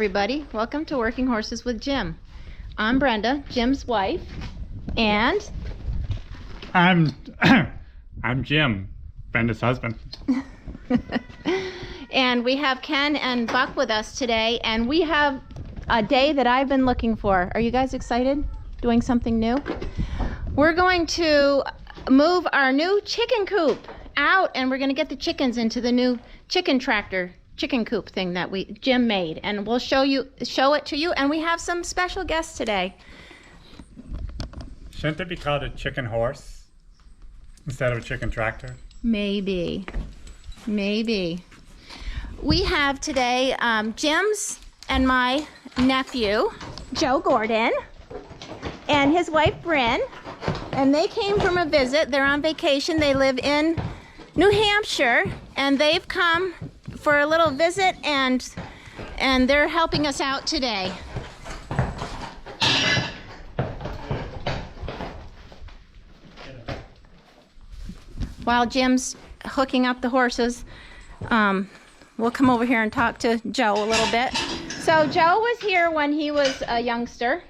everybody. Welcome to Working Horses with Jim. I'm Brenda, Jim's wife, and I'm Jim, Brenda's husband. And we have Ken and Buck with us today, and we have a day that I've been looking for. Are you guys excited? Doing something new? We're going to move our new chicken coop out, and we're going to get the chickens into the new chicken coop thing that Jim made, and we'll show it to you. And we have some special guests today. Shouldn't it be called a chicken horse instead of a chicken tractor? Maybe. We have today Jim's and my nephew, Joe Gordon, and his wife, Bryn, and they came from a visit. They're on vacation. They live in New Hampshire, and they've come for a little visit, and they're helping us out today. While Jim's hooking up the horses, we'll come over here and talk to Joe a little bit. So Joe was here when he was a youngster.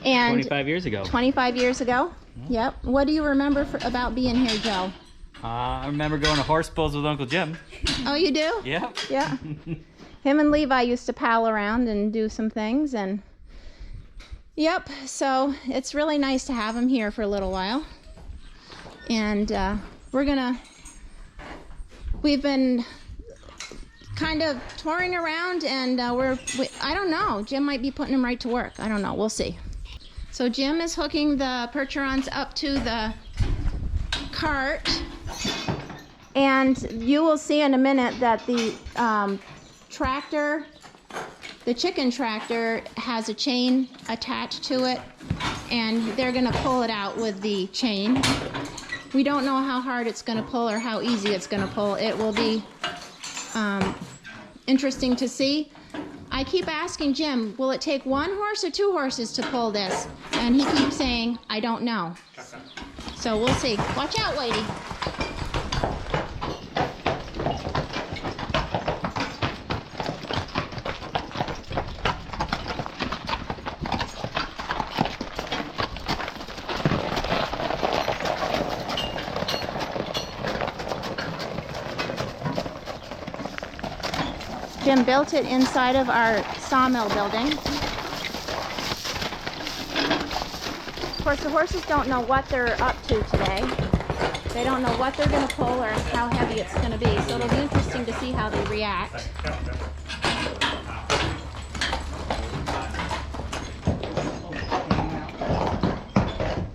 And 25 years ago. 25 years ago? Yep. What do you remember about being here, Joe? I remember going to horse pulls with Uncle Jim. Oh, you do? Yeah. Yeah. Him and Levi used to pal around and do some things, and yep, so it's really nice to have him here for a little while. And we've been kind of touring around, and I don't know, Jim might be putting him right to work. I don't know, we'll see. So Jim is hooking the Percherons up to the cart, and you will see in a minute that the chicken tractor has a chain attached to it, and they're gonna pull it out with the chain. We don't know how hard it's gonna pull or how easy it's gonna pull. It will be interesting to see. I keep asking Jim, will it take one horse or two horses to pull this? And he keeps saying, I don't know. So we'll see. Watch out, lady. Jim built it inside of our sawmill building. Of course, the horses don't know what they're up to today. They don't know what they're going to pull or how heavy it's going to be, so it'll be interesting to see how they react.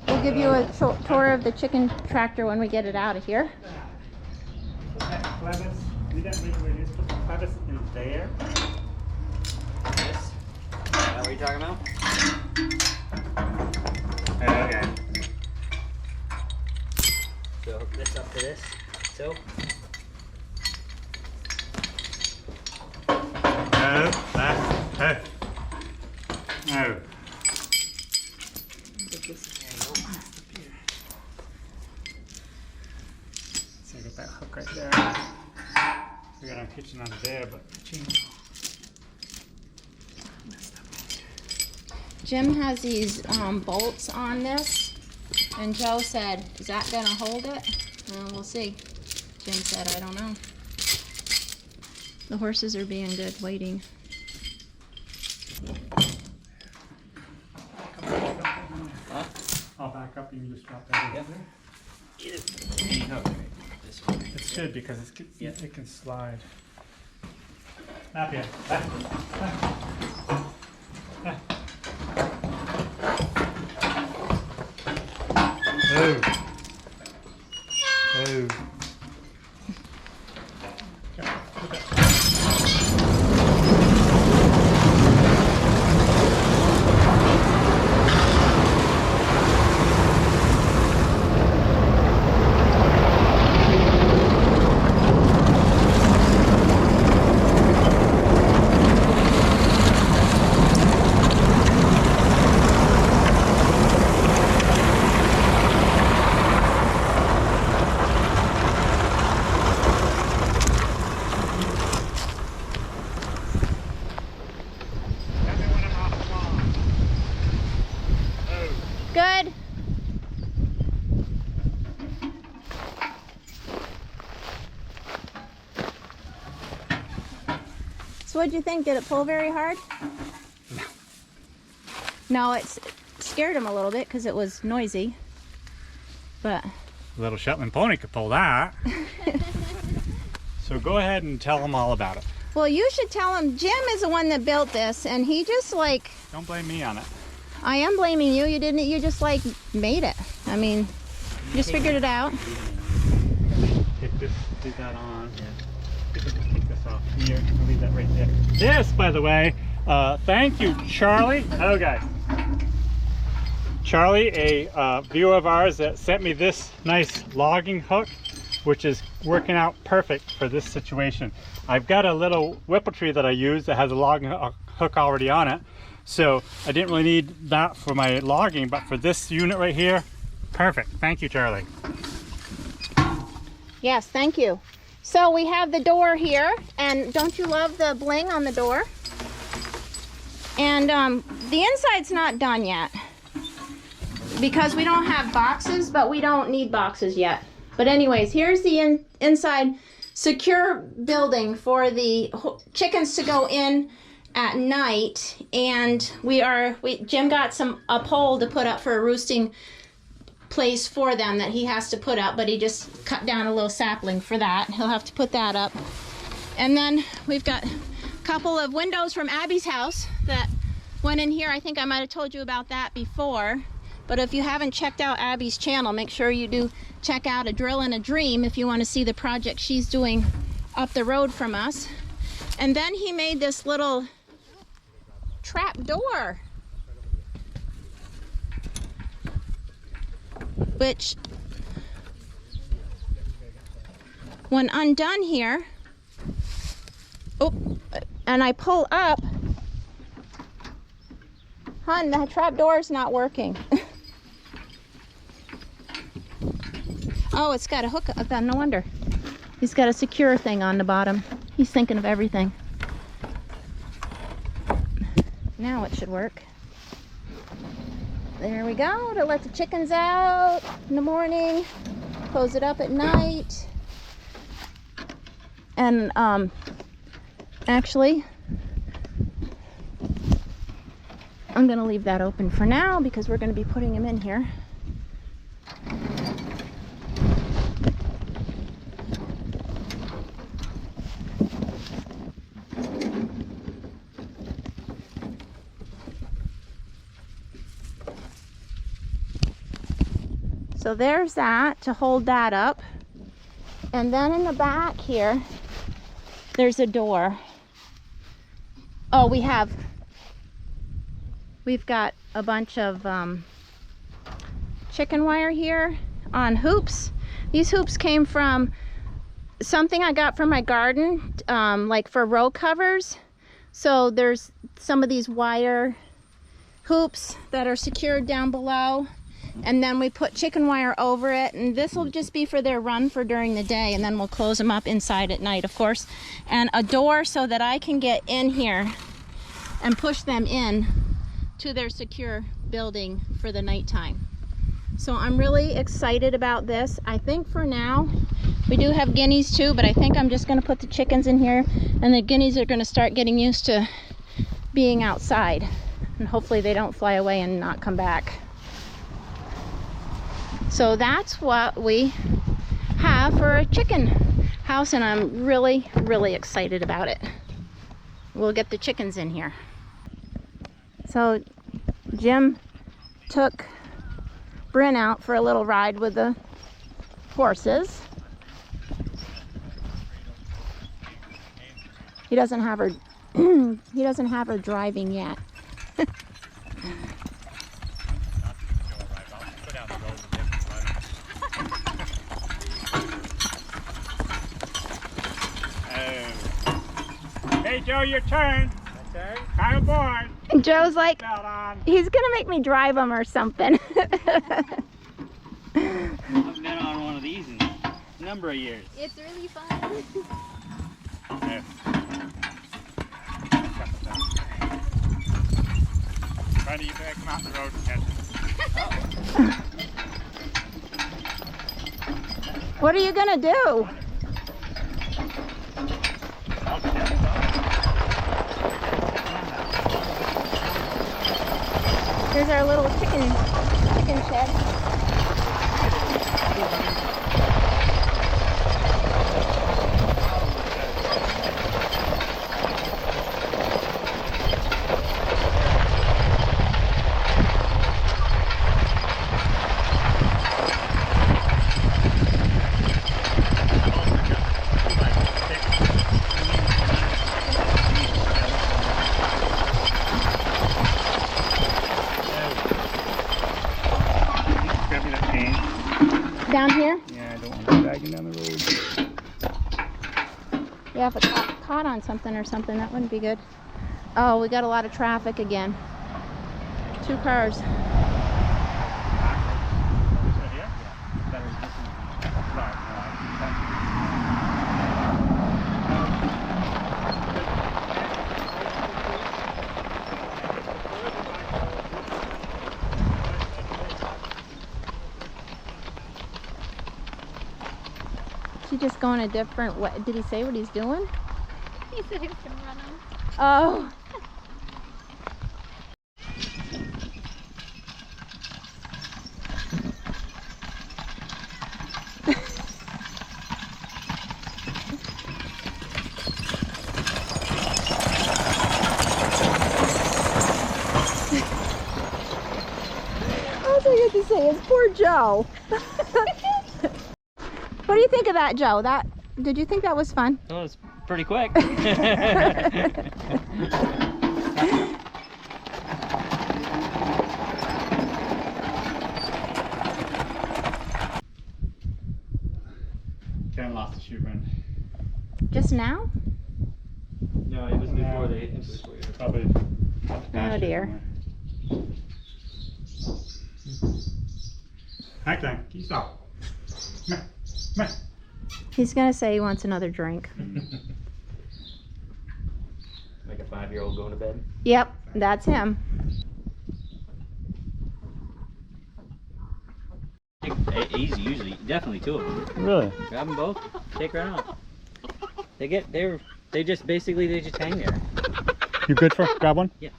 We'll give you a tour of the chicken tractor when we get it out of here. We didn't really put the clevis in there. This? Is that what you're talking about? Okay. So hook this up to this. So. No. So get that hook right there. We got our kitchen under there, but Jim has these bolts on this, and Joe said, is that going to hold it? Well, we'll see. Jim said, I don't know. The horses are being good, waiting. Huh? I'll back up and you just drop that in there. It's good because it can slide. Up here. Oh. what'd you think? Did it pull very hard? No, it scared him a little bit because it was noisy. But A little Shetland pony could pull that. So go ahead and tell them all about it. well, you should tell him Jim is the one that built this, and he just like Don't blame me on it. I am blaming you. You didn't. You just like made it. I mean, you just figured it out. Take this, do that on. Just take this off here. I'll leave that right there. This, by the way, thank you, Charlie. Hello, guys. Charlie, a viewer of ours that sent me this nice logging hook, which is working out perfect for this situation. I've got a little whipple tree that I use that has a logging hook already on it. So I didn't really need that for my logging, but for this unit right here, perfect. Thank you, Charlie. Yes, thank you. So we have the door here, and don't you love the bling on the door? And the inside's not done yet because we don't have boxes, but we don't need boxes yet. But anyways, here's the inside secure building for the chickens to go in at night. And Jim got a pole to put up for a roosting place for them that he has to put up, but he just cut down a little sapling for that. He'll have to put that up. And then we've got a couple of windows from Abby's house that went in here. I think I might have told you about that before, but if you haven't checked out Abby's channel, make sure you do check out A Drill and a Dream if you want to see the project she's doing up the road from us. And then he made this little trap door, which when undone here, oh, and I pull up, hon, the trap door is not working. Oh, it's got a hook, no wonder. He's got a secure thing on the bottom. He's thinking of everything. Now it should work. There we go, to let the chickens out in the morning, close it up at night. And actually, I'm gonna leave that open for now because we're gonna be putting him in here. So there's that to hold that up. And then in the back here, there's a door. Oh, we've got a bunch of chicken wire here on hoops. These hoops came from something I got from my garden, like for row covers. So there's some of these wire hoops that are secured down below. And then we put chicken wire over it, and this will just be for their run for during the day, and then we'll close them up inside at night, of course. And a door so that I can get in here and push them in to their secure building for the nighttime. So I'm really excited about this. I think for now, we do have guineas too, but I think I'm just gonna put the chickens in here, and the guineas are gonna start getting used to being outside. And hopefully they don't fly away and not come back. So that's what we have for a chicken house, and I'm really, really excited about it. We'll get the chickens in here. So Jim took Bryn out for a little ride with the horses. He doesn't have her he doesn't have her driving yet. Hey Joe, your turn. My turn? Come aboard. And Joe's like, Belt on. he's gonna make me drive him or something. I've been on one of these in a number of years. It's really fun. Yes. Trying to get back come out the road and catch it. What are you gonna do? Here's our little chicken shed. Down here? Yeah, I don't want to dragging down the road. Yeah, if it caught on something or something, that wouldn't be good. Oh, we got a lot of traffic again. 2 cars. Is he just going a different way? Did he say what he's doing? He said he was gonna run him. Oh. All I get to say is poor Joe. What do you think of that, Joe? Did you think that was fun? Well, it's pretty quick. Ken lost the shoe friend. Just now? No, it was before they. Probably. Oh dear. Hi, Ken. Can you stop? Come here. Come here. He's gonna say he wants another drink. Like a 5-year-old going to bed. Yep, that's him. Easy, usually, definitely 2 of them. Really? Grab them both, take right out. They just hang there. You good for grab one? Yeah.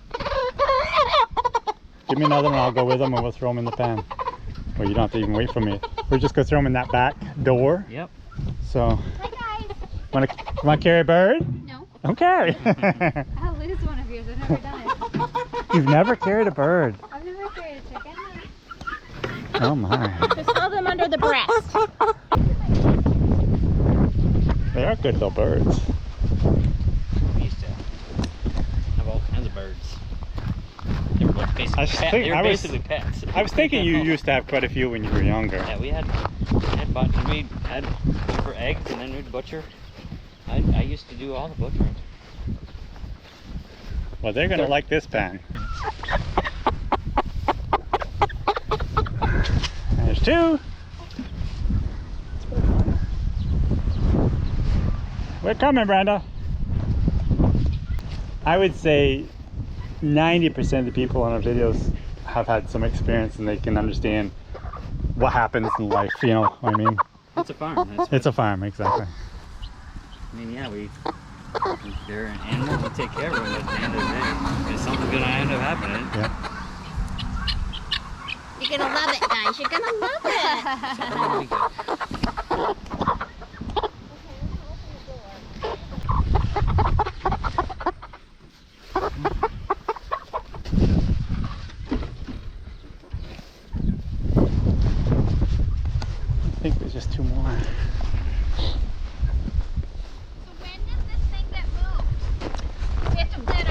Give me another one, I'll go with them and we'll throw them in the pan. Well, you don't have to even wait for me. We're just gonna throw them in that back door. Yep. So, Hi guys. wanna carry a bird? No. Okay. I'll lose one of yours. I've never done it. You've never carried a bird. I've never carried a chicken. Oh my. Just hold them under the breast. They are good little birds. We used to have all kinds of birds. They were like basically pets. I was thinking you used to have quite a few when you were younger. Yeah, we had bunch, and we had for eggs, and then we'd butcher. I used to do all the butchering. Well, they're gonna like this pan. There's 2. We're coming, Brenda. I would say 90% of the people on our videos have had some experience and they can understand what happens in life, you know what I mean? It's a farm. It's a farm, exactly. I mean, yeah, they're an animal, we take care of them at the end of the day. If something's gonna end up happening. Yeah. You're gonna love it, guys. You're gonna love it. It'll be good. I think there's just 2 more. So when does this thing get moved? We have to put it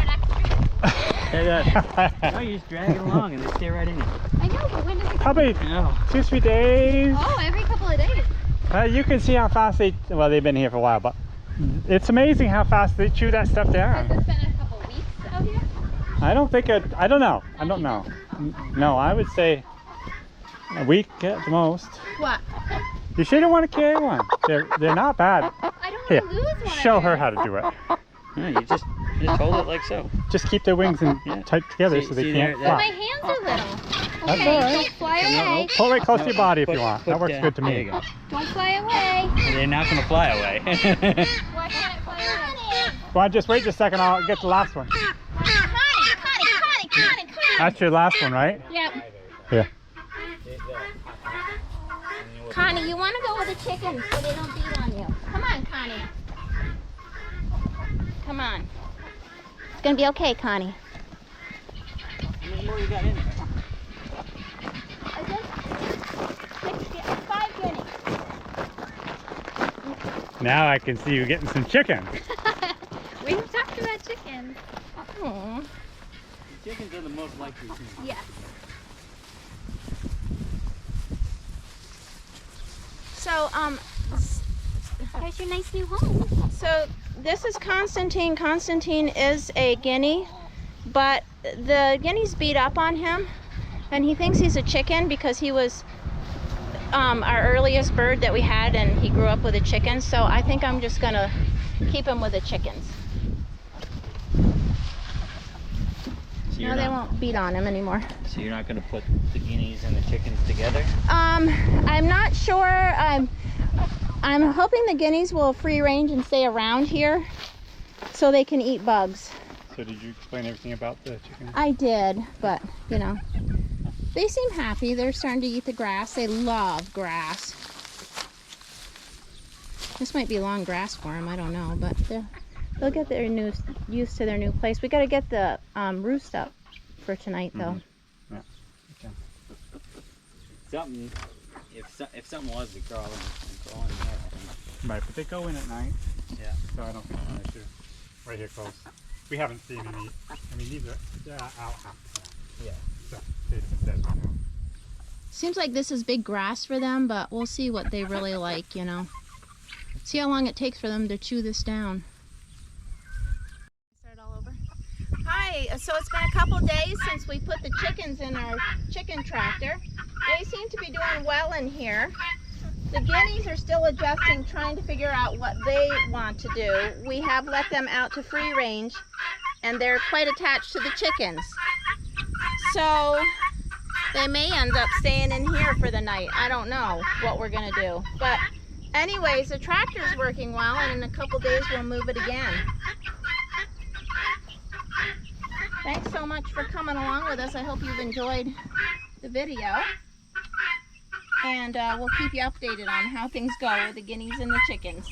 extra. No, you just drag it along and they stay right in it. I know, but when does it Probably No. 2-3 days. Oh, every couple of days. You can see how fast they've been here for a while, but it's amazing how fast they chew that stuff Has down. this been a couple weeks out here? I don't know. I don't know. No, I would say a week at the most. What? You shouldn't want to carry one. They're not bad. I don't Here, want to lose one. show her how to do it. No, you just hold it like so. Just keep their wings in tight together so they See can't there, My flap. hands are little. That's Okay, all right. don't fly away. Pull it close to your body if Put- you want. put That works down. good to There me. you go. Don't fly away. They're not gonna fly away. Why can't it fly away? Go on, just wait just a second. I'll get the last one. Connie, That's your last one, right? Yep. Yeah. Connie, you want to go with the chickens so they don't beat on you. Come on, Connie. Come on. It's going to be okay, Connie. How many more you got in there? I just 5 guineas. Now I can see you getting some chicken. We've talked about chickens. Aw. Chickens are the most likely thing. Yes. So, There's your nice new home. so this is Constantine. Constantine is a guinea, but the guinea's beat up on him, and he thinks he's a chicken because he was our earliest bird that we had, and he grew up with a chicken. So I think I'm just gonna keep him with the chickens. So No, they won't beat on him anymore. So you're not going to put the guineas and the chickens together? I'm not sure. I'm hoping the guineas will free range and stay around here so they can eat bugs. So did you explain everything about the chicken? I did, but you know, they seem happy. They're starting to eat the grass. They love grass. This might be long grass for them. I don't know, but they'll get used to their new place. We got to get the roost up for tonight, though. Yeah. Okay. Something, if something was to crawl in there, I think. Right, but they go in at night. Yeah. So I don't think it's an issue. Right here close. We haven't seen any. I mean, these are out half the time. Yeah. So they've been dead by now. Seems like this is big grass for them, but we'll see what they really like, you know. See how long it takes for them to chew this down. Start all over. Hi, so it's been a couple days since we put the chickens in our chicken tractor. They seem to be doing well in here. The guineas are still adjusting, trying to figure out what they want to do. We have let them out to free range, and they're quite attached to the chickens. So they may end up staying in here for the night. I don't know what we're gonna do. But anyways, the tractor's working well, and in a couple days we'll move it again. Thanks so much for coming along with us. I hope you've enjoyed the video. And we'll keep you updated on how things go with the guineas and the chickens.